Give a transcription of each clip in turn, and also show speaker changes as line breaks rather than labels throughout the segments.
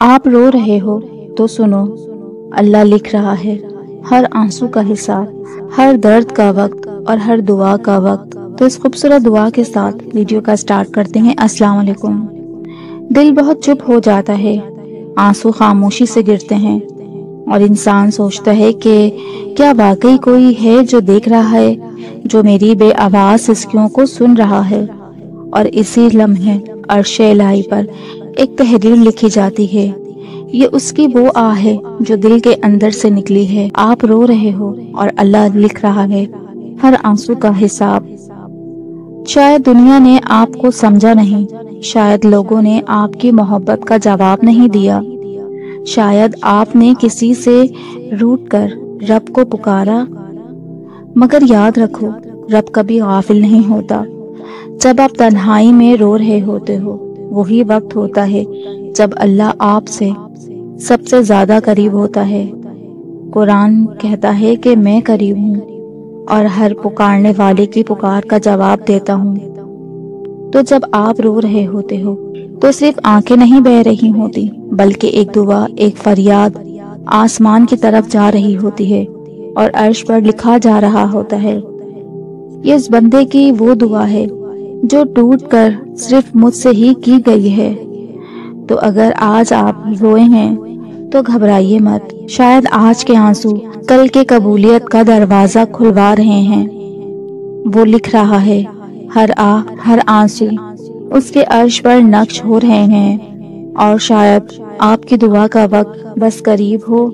آپ رو رہے ہو تو سنو، اللہ لکھ رہا ہے ہر آنسو کا حساب، ہر درد کا وقت اور ہر دعا کا وقت۔ تو اس خوبصورت دعا کے ساتھ ویڈیو کا سٹارٹ کرتے ہیں۔ السلام علیکم۔ دل بہت چپ ہو جاتا ہے، آنسو خاموشی سے گرتے ہیں اور انسان سوچتا ہے کہ کیا واقعی کوئی ہے جو دیکھ رہا ہے، جو میری بے آواز سسکیوں کو سن رہا ہے۔ اور اسی لمحے عرش الہی پر ایک تحریر لکھی جاتی ہے، یہ اس کی وہ آہ ہے جو دل کے اندر سے نکلی ہے۔ آپ رو رہے ہو اور اللہ لکھ رہا ہے ہر آنسو کا حساب۔ شاید دنیا نے آپ کو سمجھا نہیں، شاید لوگوں نے آپ کی محبت کا جواب نہیں دیا، شاید آپ نے کسی سے روٹھ کر رب کو پکارا، مگر یاد رکھو رب کبھی غافل نہیں ہوتا۔ جب آپ تنہائی میں رو رہے ہوتے ہو، وہی وقت ہوتا ہے جب اللہ آپ سے سب سے زیادہ قریب ہوتا ہے۔ قرآن کہتا ہے کہ میں قریب ہوں اور ہر پکارنے والے کی پکار کا جواب دیتا ہوں۔ تو جب آپ رو رہے ہوتے ہو تو صرف آنکھیں نہیں بہہ رہی ہوتی، بلکہ ایک دعا، ایک فریاد آسمان کی طرف جا رہی ہوتی ہے اور عرش پر لکھا جا رہا ہوتا ہے۔ یہ اس بندے کی وہ دعا ہے جو ٹوٹ کر صرف مجھ سے ہی کی گئی ہے۔ تو اگر آج آپ روئے ہیں تو گھبرائیے مت، شاید آج کے آنسو کل کے قبولیت کا دروازہ کھلوا رہے ہیں۔ وہ لکھ رہا ہے ہر آہ، ہر آنسو اس کے عرش پر نقش ہو رہے ہیں، اور شاید آپ کی دعا کا وقت بس قریب ہو۔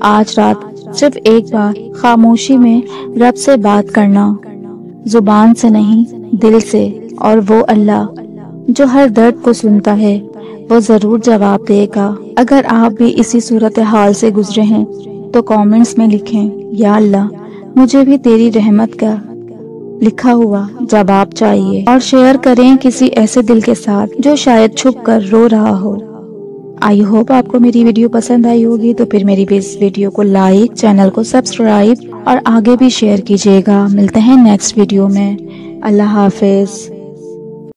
آج رات صرف ایک بار خاموشی میں رب سے بات کرنا، زبان سے نہیں دل سے، اور وہ اللہ جو ہر درد کو سنتا ہے وہ ضرور جواب دے گا۔ اگر آپ بھی اسی صورتحال سے گزرے ہیں تو کامنٹس میں لکھیں یا اللہ مجھے بھی تیری رحمت کا لکھا ہوا جواب چاہیے، اور شیئر کریں کسی ایسے دل کے ساتھ جو شاید چھپ کر رو رہا ہو۔ آئی ہوپ آپ کو میری ویڈیو پسند آئی ہوگی، تو پھر میری اس ویڈیو کو لائک، چینل کو سبسکرائب اور آگے بھی شیئر کیجیے گا۔ ملتے ہیں نیکسٹ ویڈیو میں۔ اللہ حافظ۔